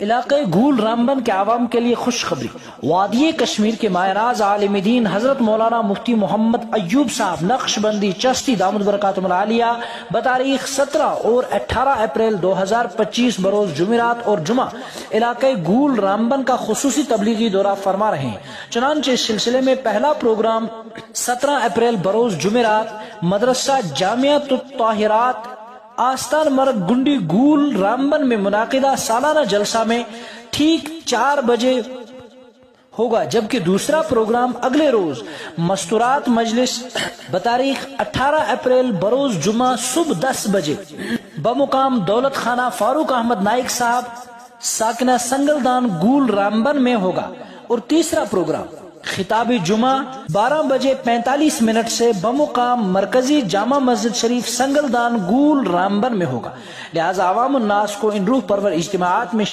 علاقے گول رامبن کے عوام کے لیے خوشخبری۔ وادی کشمیر کے ماہ ناز عالم دین حضرت مولانا مفتی محمد ایوب صاحب نقشبندی چشتی دامت برکاتہم العالیہ بتاریخ 17 اور 18 اپریل 2025 بروز جمعرات اور جمعہ علاقے گول رامبن کا خصوصی تبلیغی دورہ فرما رہے ہیں۔ چنانچہ اس سلسلے میں پہلا پروگرام 17 اپریل بروز جمعرات مدرسہ جامعۃ الطاہرات آستان مرگ گنڈی گول رامبن میں منعقدہ سالانہ جلسہ میں ٹھیک 4 بجے ہوگا، جبکہ دوسرا پروگرام اگلے روز مستورات مجلس بتاریخ 18 اپریل بروز جمعہ صبح 10 بجے بمقام دولت خانہ فاروق احمد نائک صاحب ساکنہ سنگلدان گول رامبن میں ہوگا، اور تیسرا پروگرام خطاب جمعہ 12 بجے 45 منٹ سے بمقام مرکزی جامع مسجد شریف سنگلدان گول رامبن میں ہوگا۔ لہذا عوام الناس کو ان روح پرور اجتماعات میں